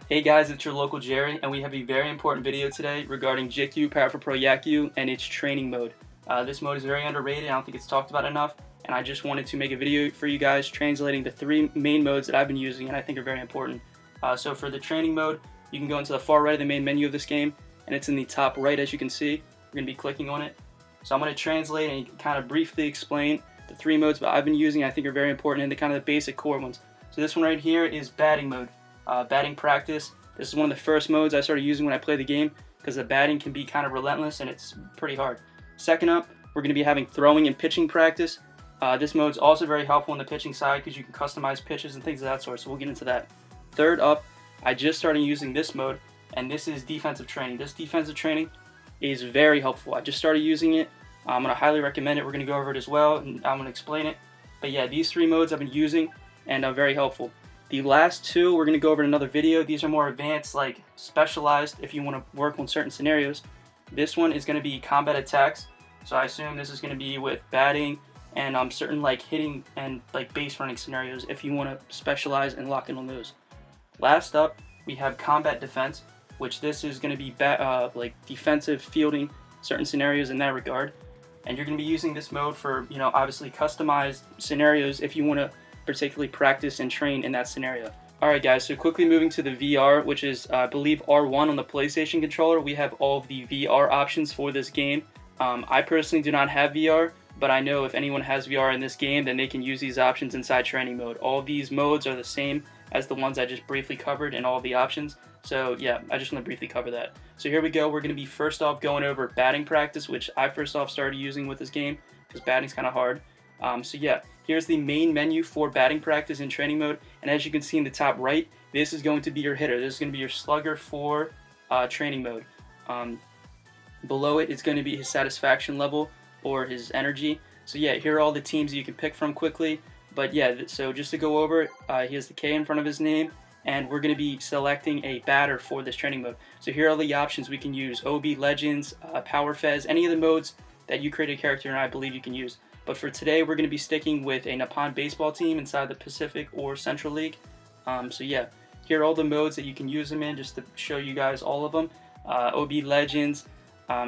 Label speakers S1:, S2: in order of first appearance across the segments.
S1: Hey guys, it's your local Jerry, and we have a very important video today regarding Jikkyou Powerful Pro Yakyuu and its training mode. This mode is very underrated. I don't think it's talked about enough, and I just wanted to make a video for you guys translating the three main modes that I've been using and I think are very important. So for the training mode, you can go into the far right of the main menu of this game, and it's in the top right as you can see. You're going to be clicking on it. So I'm going to translate and kind of briefly explain the three modes that I've been using I think are very important and the kind of the basic core ones. So this one right here is batting mode. Batting practice. This is one of the first modes I started using when I play the game because the batting can be kind of relentless and it's pretty hard. Second up, we're going to be having throwing and pitching practice. This mode's also very helpful on the pitching side because you can customize pitches and things of that sort, so we'll get into that. Third up, I just started using this mode, and this is defensive training. This defensive training is very helpful. I just started using it. I'm going to highly recommend it. We're going to go over it as well, and I'm going to explain it. But yeah, these three modes I've been using and are very helpful. The last two we're going to go over in another video. These are more advanced, like specialized if you want to work on certain scenarios. This one is going to be combat attacks. So I assume this is going to be with batting and certain like hitting and like base running scenarios if you want to specialize and lock in on those. Last up, we have combat defense, which this is going to be like defensive fielding certain scenarios in that regard. And you're going to be using this mode for, obviously customized scenarios if you want to particularly practice and train in that scenario. Alright guys, so quickly moving to the VR, which is I believe R1 on the PlayStation controller. We have all of the VR options for this game. I personally do not have VR, but I know if anyone has VR in this game, then they can use these options inside training mode. All of these modes are the same as the ones I just briefly covered in all of the options. So yeah, I just want to briefly cover that. So here we go. We're going to be first off going over batting practice, which I first off started using with this game because batting's kind of hard. So yeah, here's the main menu for batting practice in training mode, and as you can see in the top right, this is going to be your hitter. This is going to be your slugger for training mode. Below it, it's going to be his satisfaction level or his energy. So yeah, here are all the teams you can pick from quickly. But yeah, so just to go over it, he has the K in front of his name, and we're going to be selecting a batter for this training mode. So here are the options we can use: OB, Legends, Power Fez, any of the modes that you create a character in, I believe you can use. But for today, we're going to be sticking with a Nippon baseball team inside the Pacific or Central League. So yeah, here are all the modes that you can use them in, just to show you guys all of them. OB Legends,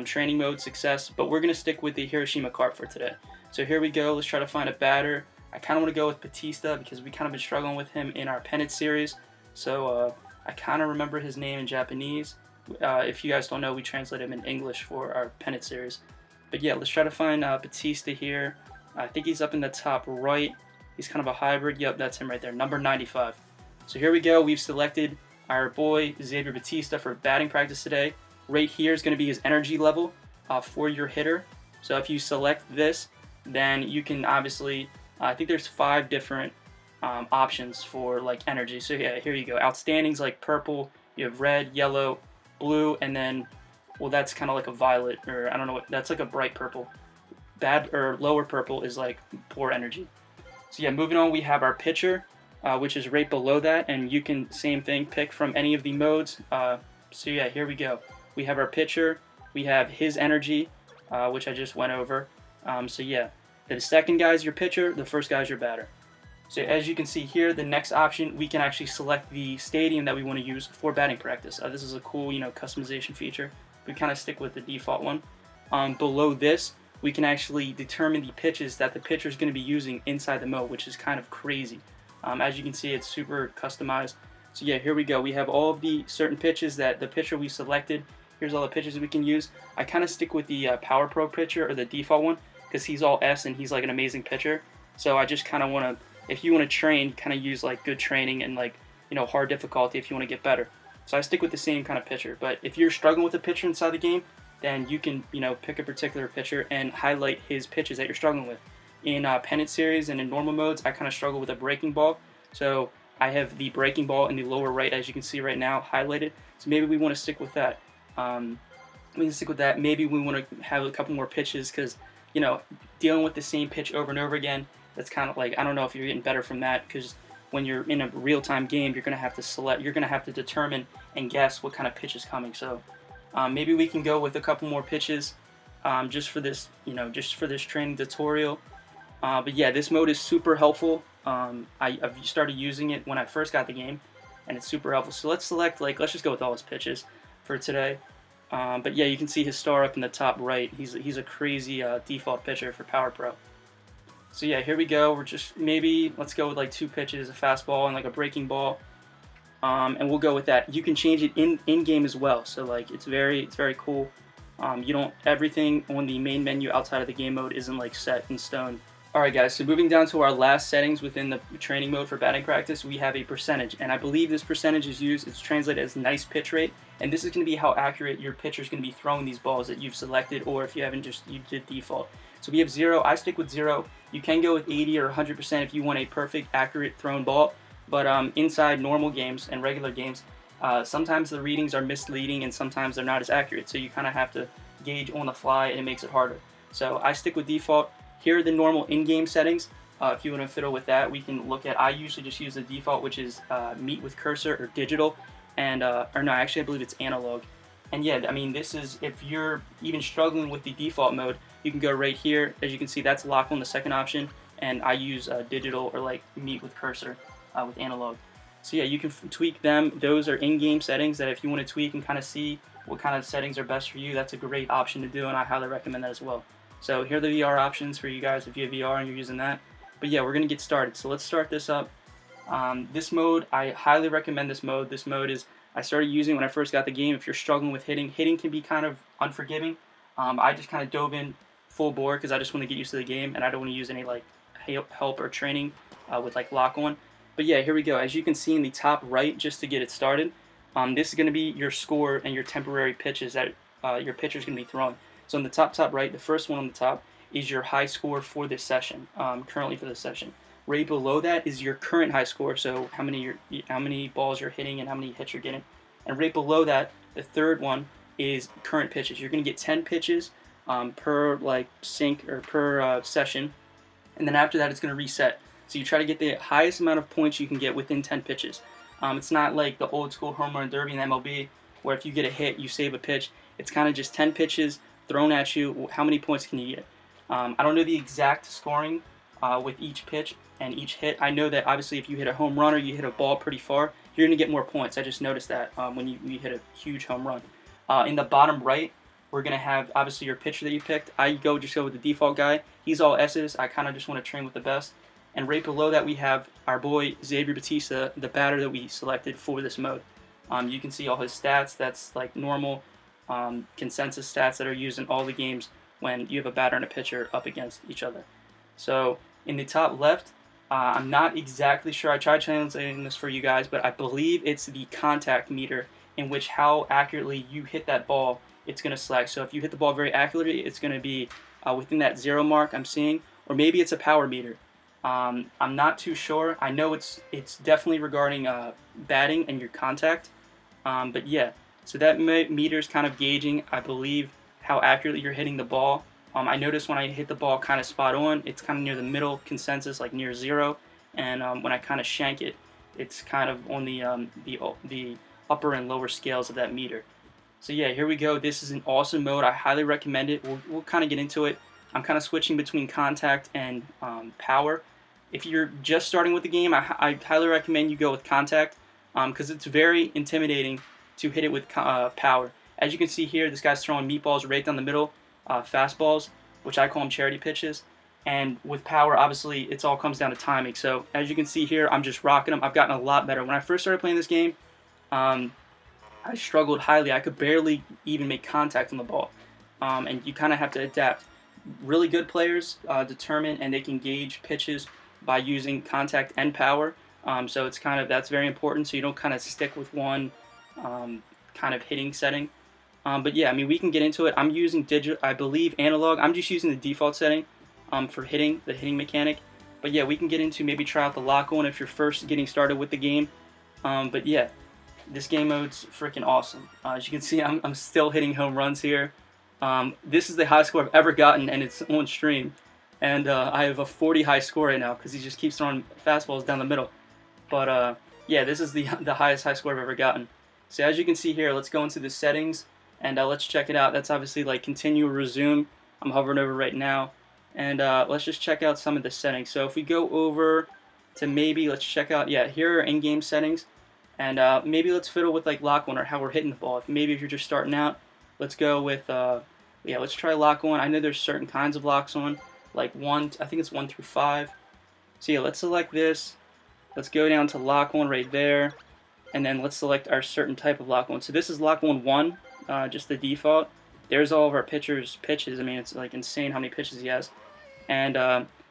S1: training mode, success, but we're going to stick with the Hiroshima card for today. So here we go. Let's try to find a batter. I kind of want to go with Batista because we kind of been struggling with him in our pennant series. So I kind of remember his name in Japanese. If you guys don't know, we translate him in English for our pennant series. But yeah, let's try to find Batista here. I think he's up in the top right. He's kind of a hybrid. Yep, that's him right there, number 95. So here we go. We've selected our boy Xavier Batista for batting practice today. Right here is going to be his energy level for your hitter. So if you select this, then you can obviously, I think there's 5 different options for like energy. So yeah, here you go. Outstandings like purple. You have red, yellow, blue, and then, well, that's kind of like a violet, or I don't know what, that's like a bright purple. Bad or lower purple is like poor energy. So yeah, moving on, we have our pitcher, which is right below that, and you can, same thing, pick from any of the modes. So yeah, here we go. We have our pitcher, we have his energy, which I just went over. So yeah, the second guy is your pitcher, the first guy is your batter. So as you can see here, the next option, we can actually select the stadium that we want to use for batting practice. This is a cool, customization feature. We kind of stick with the default one. Below this, we can actually determine the pitches that the pitcher is going to be using inside the mode, which is kind of crazy. As you can see, it's super customized. So yeah, here we go. We have all of the certain pitches that the pitcher we selected. Here's all the pitches we can use. I kind of stick with the Power Pro pitcher, or the default one, because he's all S and he's like an amazing pitcher. So I just kind of want to, if you want to train, kind of use like good training and like, hard difficulty if you want to get better. So I stick with the same kind of pitcher. But if you're struggling with a pitcher inside the game, then you can, pick a particular pitcher and highlight his pitches that you're struggling with. In pennant series and in normal modes, I kind of struggle with a breaking ball. So I have the breaking ball in the lower right, as you can see right now, highlighted. So maybe we want to stick with that. We can stick with that. Maybe we want to have a couple more pitches because, dealing with the same pitch over and over again, that's kind of like, I don't know if you're getting better from that, because when you're in a real-time game, you're going to have to select, you're going to have to determine and guess what kind of pitch is coming. So maybe we can go with a couple more pitches just for this, just for this training tutorial. But yeah, this mode is super helpful. I've started using it when I first got the game, and it's super helpful. So let's select, like, let's just go with all his pitches for today. But yeah, you can see his star up in the top right. He's a crazy default pitcher for Power Pro. So yeah, here we go. We're just maybe let's go with like 2 pitches, a fastball and like a breaking ball, and we'll go with that. You can change it in game as well. So like it's very cool. You don't everything on the main menu outside of the game mode isn't like set in stone. Alright guys, so moving down to our last settings within the training mode for batting practice, we have a percentage, and I believe this percentage is used, it's translated as nice pitch rate, and this is going to be how accurate your pitcher is going to be throwing these balls that you've selected, or if you haven't you did default. So we have 0, I stick with 0, you can go with 80 or 100% if you want a perfect, accurate thrown ball, but inside normal games and regular games, sometimes the readings are misleading and sometimes they're not as accurate, so you kind of have to gauge on the fly and it makes it harder. So I stick with default. Here are the normal in-game settings. If you want to fiddle with that, we can look at, I usually just use the default, which is meet with cursor or digital, and, or no, actually I believe it's analog. And yeah, I mean, this is, if you're even struggling with the default mode, you can go right here. As you can see, that's lock on the second option, and I use digital or like meet with cursor with analog. So yeah, you can tweak them. Those are in-game settings that if you want to tweak and kind of see what kind of settings are best for you, that's a great option to do, and I highly recommend that as well. So here are the VR options for you guys if you have VR and you're using that. But yeah, we're going to get started. So let's start this up. This mode, I highly recommend this mode. This mode is, I started using when I first got the game. If you're struggling with hitting can be kind of unforgiving. I just kind of dove in full bore because I just want to get used to the game and I don't want to use any like help or training with like lock on. But yeah, here we go. As you can see in the top right, just to get it started, this is going to be your score and your temporary pitches that your pitcher is going to be throwing. So in the top right, the first one on the top is your high score for this session, currently for this session. Right below that is your current high score, so how many balls you're hitting and how many hits you're getting. And right below that, the third one is current pitches. You're going to get 10 pitches per like sync or per session, and then after that it's going to reset. So you try to get the highest amount of points you can get within 10 pitches. It's not like the old school home run derby in MLB where if you get a hit, you save a pitch. It's kind of just 10 pitches thrown at you. How many points can you get? I don't know the exact scoring with each pitch and each hit. I know that obviously if you hit a home run or you hit a ball pretty far, you're going to get more points. I just noticed that when you hit a huge home run. In the bottom right, we're going to have obviously your pitcher that you picked. I just go with the default guy. He's all S's. I kind of just want to train with the best. And right below that we have our boy Xavier Batista, the batter that we selected for this mode. You can see all his stats. That's like normal consensus stats that are used in all the games when you have a batter and a pitcher up against each other. So in the top left, I'm not exactly sure. I tried translating this for you guys, but I believe it's the contact meter in which how accurately you hit that ball, it's going to select. So if you hit the ball very accurately, it's going to be within that 0 mark I'm seeing, or maybe it's a power meter. I'm not too sure. I know it's definitely regarding batting and your contact, but yeah. So that meter is kind of gauging, I believe, how accurately you're hitting the ball. I noticed when I hit the ball kind of spot on, it's kind of near the middle consensus, like near 0. And when I kind of shank it, it's kind of on the upper and lower scales of that meter. So yeah, here we go. This is an awesome mode. I highly recommend it. We'll kind of get into it. I'm kind of switching between contact and power. If you're just starting with the game, I highly recommend you go with contact because it's very intimidating to hit it with power. As you can see here, this guy's throwing meatballs right down the middle, fastballs, which I call them charity pitches. And with power, obviously, it all comes down to timing. So as you can see here, I'm just rocking them. I've gotten a lot better. When I first started playing this game, I struggled highly. I could barely even make contact on the ball. And you kind of have to adapt. Really good players determine and they can gauge pitches by using contact and power. So it's that's very important. So you don't kind of stick with one kind of hitting setting. But yeah, I mean, we can get into it. I'm using digital, I believe analog. I'm just using the default setting for the hitting mechanic. But yeah, we can get into maybe try out the lock on if you're first getting started with the game. But yeah, this game mode's freaking awesome. As you can see, I'm still hitting home runs here. This is the highest score I've ever gotten, and it's on stream. And I have a 40 high score right now because he just keeps throwing fastballs down the middle. But yeah, this is the highest high score I've ever gotten. So as you can see here, let's go into the settings and let's check it out. That's obviously like continue or resume. I'm hovering over right now. And let's just check out some of the settings. So if we go over to maybe, let's check out, yeah, here are in-game settings. And maybe let's fiddle with like lock 1 or how we're hitting the ball. Maybe if you're just starting out, let's go with yeah, let's try lock 1. I know there's certain kinds of locks on, like 1. I think it's 1 through 5. So yeah, let's select this. Let's go down to lock 1 right there, and then let's select our certain type of lock 1. So this is lock 1, just the default. There's all of our pitches. I mean, it's like insane how many pitches he has. And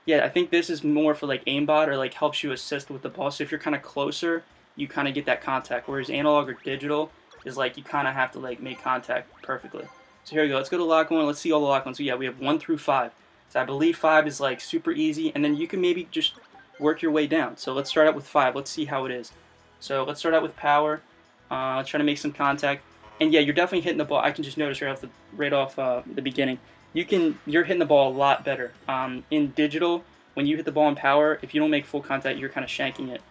S1: yeah, I think this is more for like aimbot, or like helps you assist with the ball. So if you're kind of closer, you kind of get that contact. Whereas analog or digital is like you kind of have to like make contact perfectly. So here we go. Let's go to lock 1. Let's see all the lock 1s. So yeah, we have 1 through 5. So I believe 5 is like super easy, and then you can maybe just work your way down. So let's start out with 5. Let's see how it is. So let's start out with power. Let's try to make some contact. And yeah, you're definitely hitting the ball. I can just notice right off the beginning. You're hitting the ball a lot better. In digital, when you hit the ball in power, if you don't make full contact, you're kind of shanking it.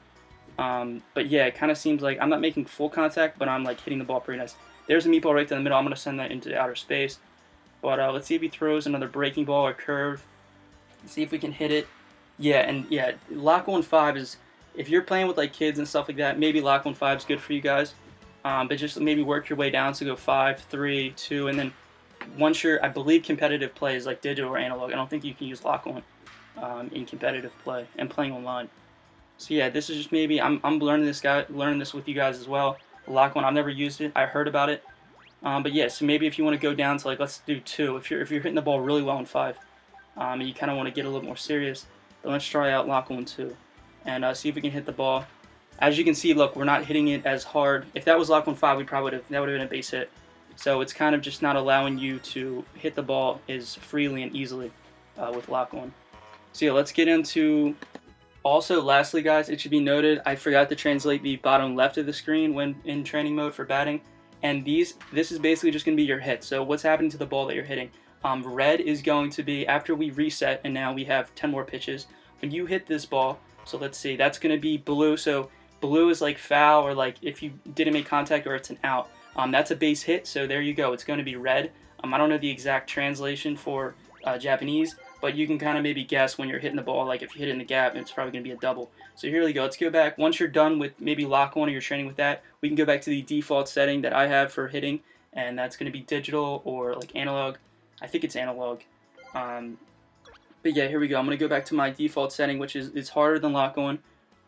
S1: But yeah, it kind of seems like I'm not making full contact, but I'm like hitting the ball pretty nice. There's a meatball right down the middle. I'm going to send that into outer space. But let's see if he throws another breaking ball or curve. Let's see if we can hit it. Yeah, and yeah, lock 1-5 is, if you're playing with like kids and stuff like that, maybe lock 1-5 is good for you guys. But just maybe work your way down to go 5, 3, 2, and then once you're, I believe competitive play is like digital or analog. I don't think you can use lock 1 in competitive play and playing online. So yeah, this is just maybe I'm learning this with you guys as well. Lock 1, I've never used it. I heard about it. But yeah, so maybe if you want to go down to like, let's do 2. If you're hitting the ball really well in 5, and you kind of want to get a little more serious, then let's try out lock 1-2 and see if we can hit the ball. As you can see, look, we're not hitting it as hard. If that was lock 1-5, that would have been a base hit. So it's kind of just not allowing you to hit the ball as freely and easily with lock 1. So yeah, let's get into. Also, lastly, guys, it should be noted, I forgot to translate the bottom left of the screen when in training mode for batting. And this is basically just going to be your hit. So what's happening to the ball that you're hitting? Red is going to be, after we reset, and now we have 10 more pitches. When you hit this ball, so let's see, that's going to be blue. So blue is like foul, or like if you didn't make contact, or it's an out. That's a base hit, so there you go. It's going to be red. I don't know the exact translation for Japanese, but you can kind of maybe guess when you're hitting the ball. Like if you hit it in the gap, it's probably going to be a double. So here we go. Let's go back. Once you're done with maybe lock 1 or you're training with that, we can go back to the default setting that I have for hitting, and that's going to be digital or like analog. I think it's analog. But yeah, here we go. I'm going to go back to my default setting, which is harder than lock 1.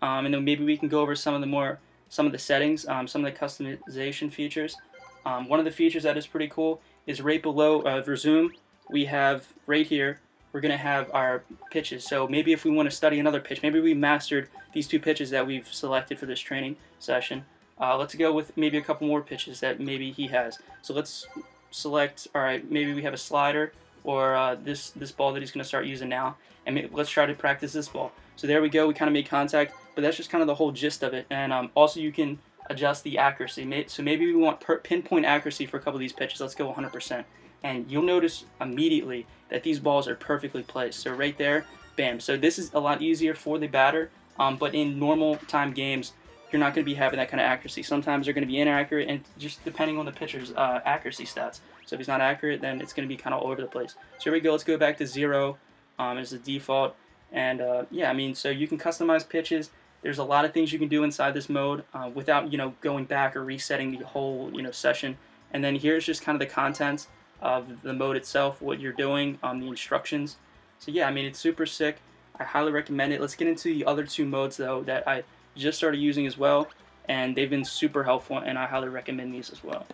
S1: And then maybe we can go over some of the settings, some of the customization features. One of the features that is pretty cool is right below resume. We have right here, we're going to have our pitches. So maybe if we want to study another pitch, maybe we mastered these 2 pitches that we've selected for this training session. Let's go with maybe a couple more pitches that maybe he has. So let's select, all right, maybe we have a slider, or this ball that he's going to start using now. And maybe, let's try to practice this ball. So there we go. We kind of made contact, but that's just kind of the whole gist of it. And also you can adjust the accuracy. So maybe we want pinpoint accuracy for a couple of these pitches. Let's go 100%. And you'll notice immediately that these balls are perfectly placed. So right there, bam. So this is a lot easier for the batter, but in normal time games, you're not going to be having that kind of accuracy. Sometimes they're going to be inaccurate, and just depending on the pitcher's accuracy stats. So if he's not accurate, then it's going to be kind of all over the place. So here we go. Let's go back to 0 as the default. And yeah, I mean, so you can customize pitches. There's a lot of things you can do inside this mode without, going back or resetting the whole, session. And then here's just kind of the contents of the mode itself, what you're doing, the instructions. So yeah, I mean, it's super sick. I highly recommend it. Let's get into the other 2 modes though that I just started using as well, and they've been super helpful, and I highly recommend these as well.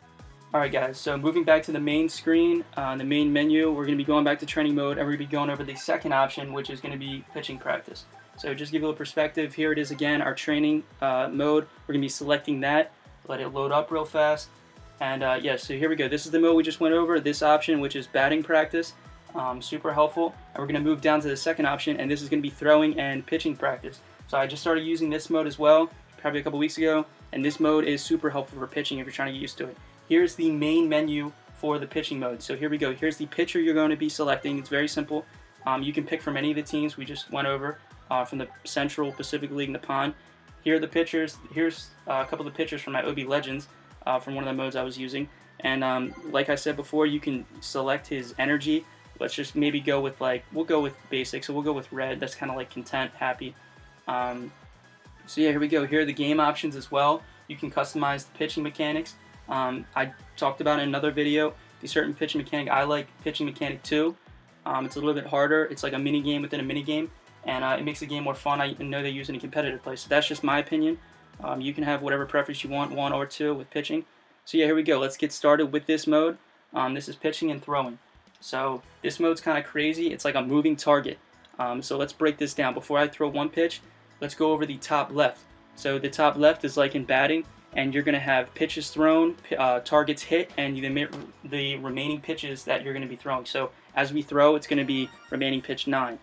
S1: Alright guys, so moving back to the main screen, the main menu, we're going to be going back to training mode, and we're going to be going over the second option, which is going to be pitching practice. So just give you a little perspective, here it is again, our training mode. We're going to be selecting that, let it load up real fast. And yeah, so here we go. This is the mode we just went over, this option, which is batting practice. Super helpful. And we're going to move down to the second option, and this is going to be throwing and pitching practice. So I just started using this mode as well, probably a couple weeks ago, and this mode is super helpful for pitching if you're trying to get used to it. Here's the main menu for the pitching mode. So here we go. Here's the pitcher you're going to be selecting. It's very simple. You can pick from any of the teams we just went over from the Central, Pacific League, and the Pond. Here are the pitchers. Here's a couple of the pitchers from my OB Legends from one of the modes I was using. And like I said before, you can select his energy. Let's just maybe go with we'll go with basic. So we'll go with red. That's kind of like content, happy. So yeah, here we go. Here are the game options as well. You can customize the pitching mechanics. I talked about in another video the certain pitching mechanic. I like pitching mechanic 2. It's a little bit harder. It's like a mini game within a mini game, and it makes the game more fun. I know they use it in competitive play, so that's just my opinion. You can have whatever preference you want, 1 or 2 with pitching. So yeah, here we go. Let's get started with this mode. This is pitching and throwing. So this mode's kind of crazy. It's like a moving target. So let's break this down. Before I throw one pitch, let's go over the top left. So the top left is like in batting, and you're going to have pitches thrown, targets hit, and the remaining pitches that you're going to be throwing. So as we throw, it's going to be remaining pitch 9.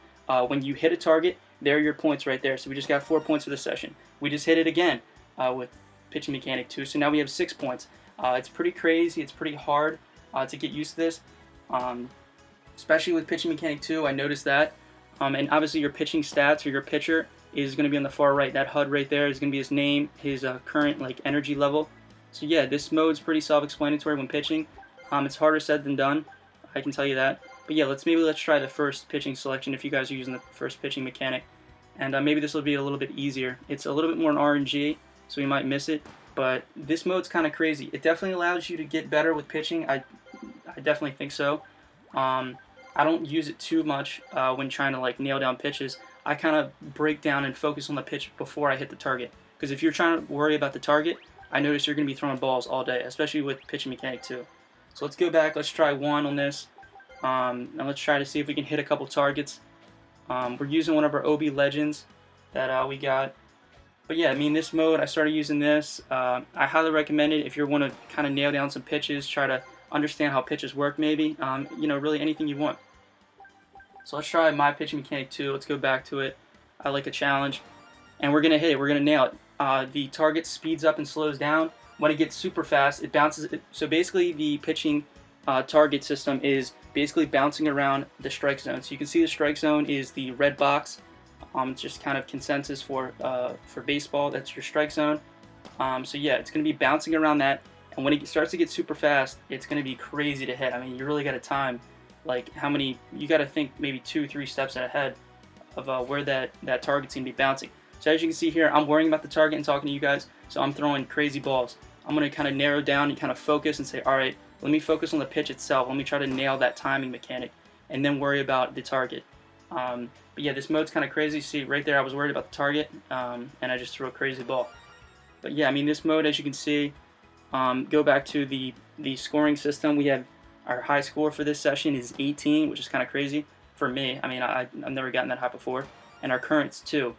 S1: When you hit a target, there are your points right there. So we just got 4 points for the session. We just hit it again with pitching mechanic 2. So now we have 6 points. It's pretty crazy. It's pretty hard to get used to this, especially with pitching mechanic 2. I noticed that. And obviously your pitching stats or your pitcher is going to be on the far right. That HUD right there is going to be his name, his current like energy level. So yeah, this mode's pretty self-explanatory when pitching. It's harder said than done, I can tell you that. But yeah, let's try the first pitching selection if you guys are using the first pitching mechanic. And maybe this will be a little bit easier. It's a little bit more an RNG, so we might miss it. But this mode's kind of crazy. It definitely allows you to get better with pitching. I definitely think so. I don't use it too much when trying to like nail down pitches. I kind of break down and focus on the pitch before I hit the target. Because if you're trying to worry about the target, I notice you're going to be throwing balls all day, especially with pitching mechanic 2. So let's go back. Let's try 1 on this. And let's try to see if we can hit a couple targets. We're using one of our OB legends that we got. But yeah, I mean, this mode, I started using this. I highly recommend it if you want to kind of nail down some pitches, try to understand how pitches work maybe. You know, really anything you want. So let's try my pitching mechanic 2. Let's go back to it. I like a challenge. And we're going to hit it. We're going to nail it. The target speeds up and slows down. When it gets super fast, it bounces. So basically the pitching target system is basically bouncing around the strike zone. So you can see the strike zone is the red box. It's just kind of consensus for baseball. That's your strike zone. So yeah, it's going to be bouncing around that. And when it starts to get super fast, it's going to be crazy to hit. I mean, you really got to time. Like how many, you got to think maybe 2-3 steps ahead of where that target's going to be bouncing. So as you can see here, I'm worrying about the target and talking to you guys, so I'm throwing crazy balls. I'm going to kind of narrow down and kind of focus and say, all right, let me focus on the pitch itself. Let me try to nail that timing mechanic and then worry about the target. But yeah, this mode's kind of crazy. See, right there, I was worried about the target, and I just threw a crazy ball. But yeah, I mean, this mode, as you can see, go back to the scoring system. We have our high score for this session is 18, which is kind of crazy for me. I mean, I've never gotten that high before. And our current's 2.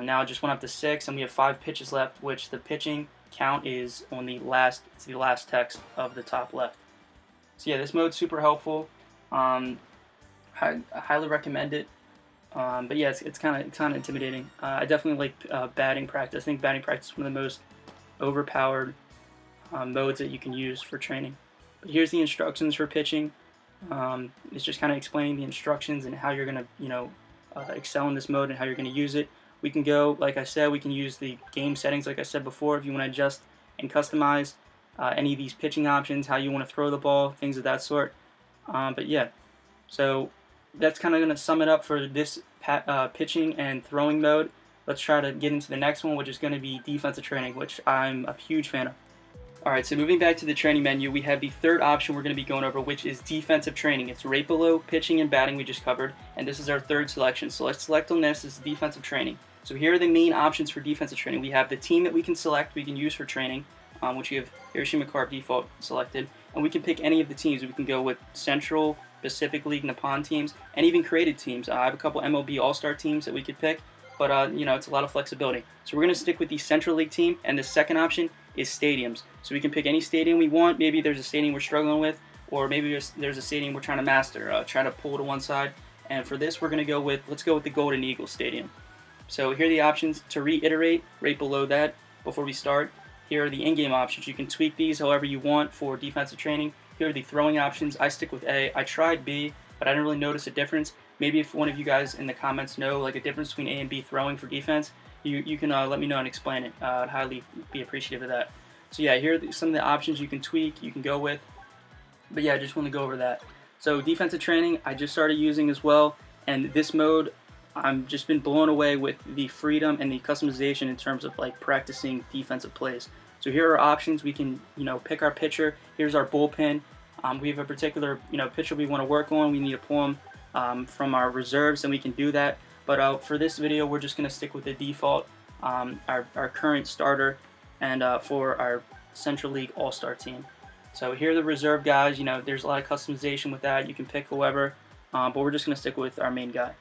S1: Now it just went up to 6, and we have 5 pitches left, which the pitching count is on the last. It's the last text of the top left. So yeah, this mode's super helpful. I highly recommend it. But yeah, it's kind of intimidating. I definitely like batting practice. I think batting practice is one of the most overpowered modes that you can use for training. But here's the instructions for pitching. It's just kind of explaining the instructions and how you're going to, excel in this mode and how you're going to use it. We can go, like I said, we can use the game settings, like I said before, if you want to adjust and customize any of these pitching options, how you want to throw the ball, things of that sort. But yeah, so that's kind of going to sum it up for this pitching and throwing mode. Let's try to get into the next one, which is going to be defensive training, which I'm a huge fan of. Alright, so moving back to the training menu, we have the third option we're going to be going over, which is defensive training. It's right below pitching and batting we just covered, and this is our third selection. So let's select on this. This is defensive training. So here are the main options for defensive training. We have the team that we can select, we can use for training, which we have Hiroshima Carp default selected, and we can pick any of the teams. We can go with Central, Pacific League, Nippon teams, and even created teams. I have a couple MLB All-Star teams that we could pick, but it's a lot of flexibility. So we're going to stick with the Central League team, and the second option is stadiums. So we can pick any stadium we want. Maybe there's a stadium we're struggling with, or maybe there's a stadium we're trying to master, try to pull to one side. And for this, we're going to go with, let's go with the Golden Eagles Stadium. So here are the options to reiterate right below that before we start. Here are the in-game options. You can tweak these however you want for defensive training. Here are the throwing options. I stick with A. I tried B, but I didn't really notice a difference. Maybe if one of you guys in the comments know like a difference between A and B throwing for defense, you can let me know and explain it. I'd highly be appreciative of that. So yeah, here are some of the options you can tweak, you can go with. But yeah, I just want to go over that. So defensive training, I just started using as well. And this mode, I've just been blown away with the freedom and the customization in terms of like practicing defensive plays. So here are options. We can, pick our pitcher. Here's our bullpen. We have a particular, pitcher we want to work on. We need to pull them from our reserves, and we can do that. But for this video, we're just going to stick with the default, our current starter, and for our Central League All-Star team. So here are the reserve guys. There's a lot of customization with that. You can pick whoever, but we're just going to stick with our main guy.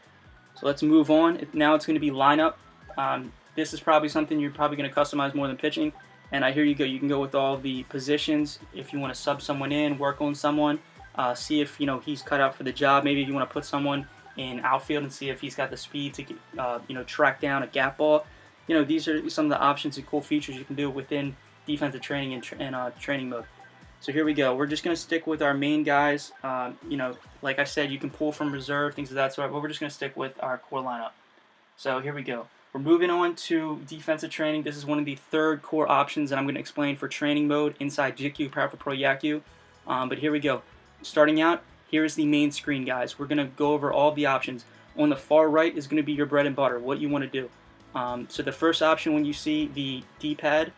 S1: So let's move on. Now it's going to be lineup. This is probably something you're probably going to customize more than pitching. And here you go. You can go with all the positions. If you want to sub someone in, work on someone, see if he's cut out for the job. Maybe if you want to put someone in outfield and see if he's got the speed to get, track down a gap ball. These are some of the options and cool features you can do within defensive training and training mode. So here we go. We're just going to stick with our main guys. Like I said, you can pull from reserve, things of that sort, but we're just going to stick with our core lineup. So here we go. We're moving on to defensive training. This is one of the third core options that I'm going to explain for training mode inside Jikkyou Powerful Pro Yakyuu. But here we go. Starting out, here's the main screen, guys. We're going to go over all the options. On the far right is going to be your bread and butter, what you want to do. So the first option, when you see the D-pad,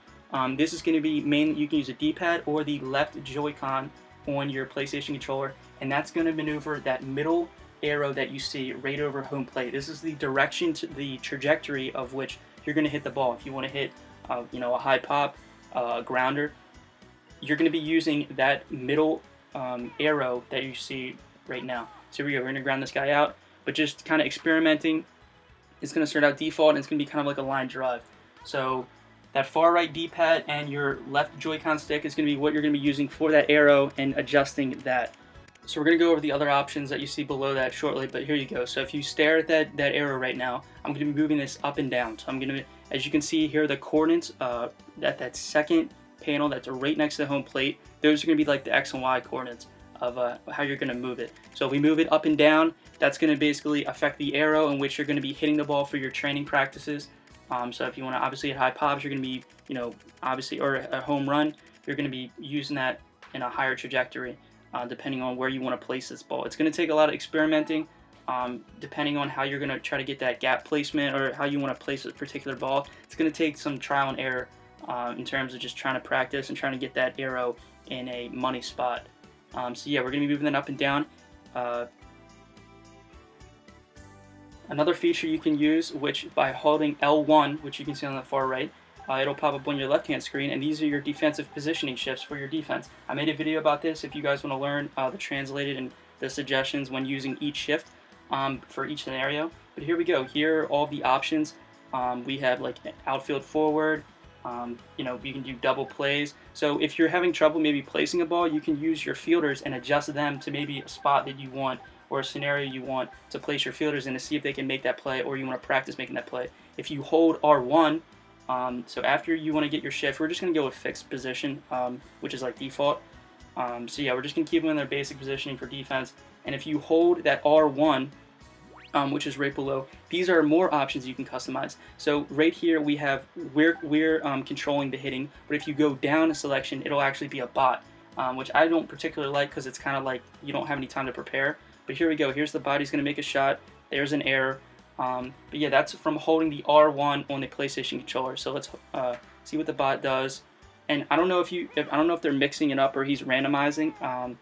S1: this is going to be you can use a D-pad or the left Joy-Con on your PlayStation controller, and that's going to maneuver that middle arrow that you see right over home plate. This is the direction, to the trajectory of which you're going to hit the ball. If you want to hit, a high pop, grounder, you're going to be using that middle arrow that you see right now. So here we go. We're going to ground this guy out, but just kind of experimenting. It's going to start out default, and it's going to be kind of like a line drive. So that far right D-pad and your left Joy-Con stick is going to be what you're going to be using for that arrow and adjusting that. So we're going to go over the other options that you see below that shortly, but here you go. So if you stare at that arrow right now, I'm going to be moving this up and down. So I'm going to, as you can see here, the coordinates, that second panel that's right next to the home plate, those are going to be like the X and Y coordinates of how you're going to move it. So if we move it up and down, that's going to basically affect the arrow in which you're going to be hitting the ball for your training practices. So if you want to obviously hit high pops, you're going to be, obviously, or a home run, you're going to be using that in a higher trajectory, depending on where you want to place this ball. It's going to take a lot of experimenting, depending on how you're going to try to get that gap placement or how you want to place a particular ball. It's going to take some trial and error in terms of just trying to practice and trying to get that arrow in a money spot. So yeah, we're going to be moving that up and down. Another feature you can use, which by holding L1, which you can see on the far right, it'll pop up on your left-hand screen, and these are your defensive positioning shifts for your defense. I made a video about this if you guys want to learn the translated and the suggestions when using each shift for each scenario. But here we go. Here are all the options. We have like outfield forward. You can do double plays. So if you're having trouble maybe placing a ball, you can use your fielders and adjust them to maybe a spot that you want or a scenario you want to place your fielders in to see if they can make that play, or you want to practice making that play. If you hold R1, so after you want to get your shift, we're just going to go with fixed position, which is like default. So yeah, we're just going to keep them in their basic positioning for defense. And if you hold that R1, which is right below, these are more options you can customize. So right here we have we're controlling the hitting, but if you go down a selection, it'll actually be a bot, which I don't particularly like because it's kind of like you don't have any time to prepare. But here we go. Here's the bot. He's going to make a shot. There's an error. But yeah, that's from holding the R1 on the PlayStation controller. So let's see what the bot does. And I don't know if they're mixing it up or he's randomizing.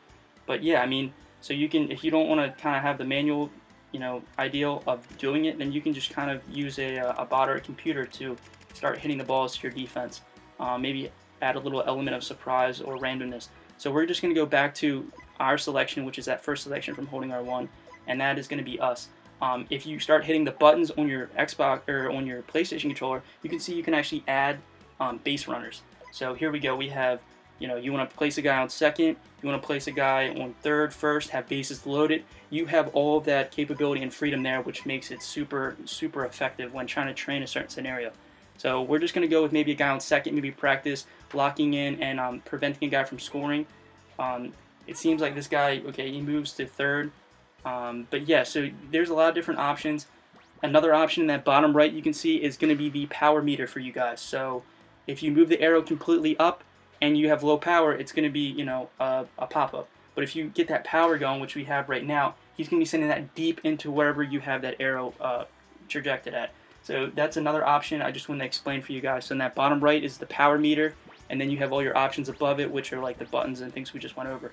S1: But yeah, I mean, so you can, if you don't want to kind of have the manual, ideal of doing it, then you can just kind of use a bot or a computer to start hitting the balls to your defense. Maybe add a little element of surprise or randomness. So we're just going to go back to our selection, which is that first selection from holding R1, and that is going to be us. If you start hitting the buttons on your Xbox or on your PlayStation controller, you can see you can actually add base runners. So here we go. We have, you want to place a guy on second, you want to place a guy on third, first, have bases loaded. You have all of that capability and freedom there, which makes it super, super effective when trying to train a certain scenario. So we're just going to go with maybe a guy on second, maybe practice locking in and preventing a guy from scoring. It seems like this guy, okay, he moves to third. But yeah, so there's a lot of different options. Another option in that bottom right you can see is going to be the power meter for you guys. So if you move the arrow completely up and you have low power, it's going to be, a pop-up. But if you get that power going, which we have right now, he's going to be sending that deep into wherever you have that arrow trajected at. So that's another option I just want to explain for you guys. So in that bottom right is the power meter. and then you have all your options above it, which are like the buttons and things we just went over.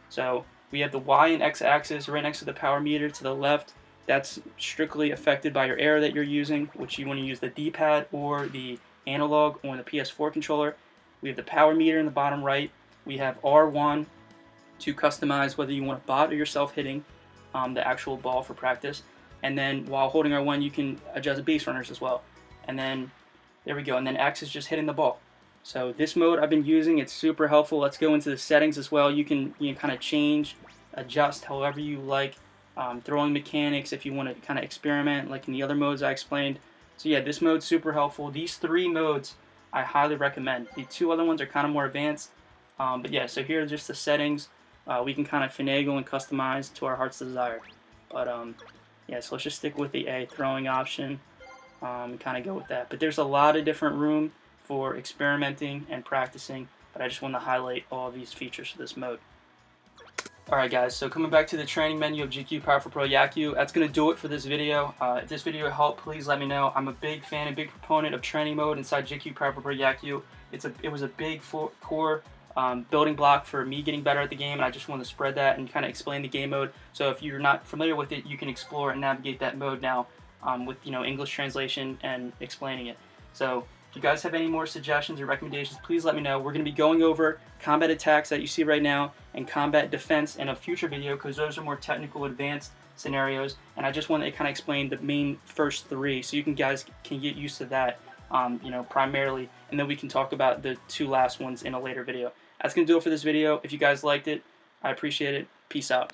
S1: So we have the Y and X axis right next to the power meter to the left. That's strictly affected by your era that you're using, which you want to use the D-pad or the analog or the PS4 controller. We have the power meter in the bottom right. We have R1 to customize whether you want a bot or yourself hitting the actual ball for practice. And then while holding R1, you can adjust base runners as well. And then there we go. And then X is just hitting the ball. So this mode I've been using, it's super helpful. Let's go into the settings as well. You can kind of change, adjust however you like. Throwing mechanics if you want to kind of experiment like in the other modes I explained. So yeah, this mode's super helpful. These 3 modes I highly recommend. The 2 other ones are kind of more advanced. But yeah, so here are just the settings. We can kind of finagle and customize to our heart's desire. But yeah, so let's just stick with the A throwing option and kind of go with that. But there's a lot of different room for experimenting and practicing, but I just want to highlight all of these features for this mode. Alright guys, so coming back to the training menu of Jikkyou Powerful Pro Yakyuu, that's going to do it for this video. If this video helped, please let me know. I'm a big fan and big proponent of training mode inside Jikkyou Powerful Pro Yakyuu. It was a big core building block for me getting better at the game, and I just want to spread that and kind of explain the game mode. So if you're not familiar with it, you can explore and navigate that mode now with English translation and explaining it. So if you guys have any more suggestions or recommendations, please let me know. We're going to be going over combat attacks that you see right now and combat defense in a future video, because those are more technical, advanced scenarios, and I just want to kind of explain the main first 3 so you guys can get used to that, primarily, and then we can talk about the 2 last ones in a later video. That's going to do it for this video. If you guys liked it, I appreciate it. Peace out.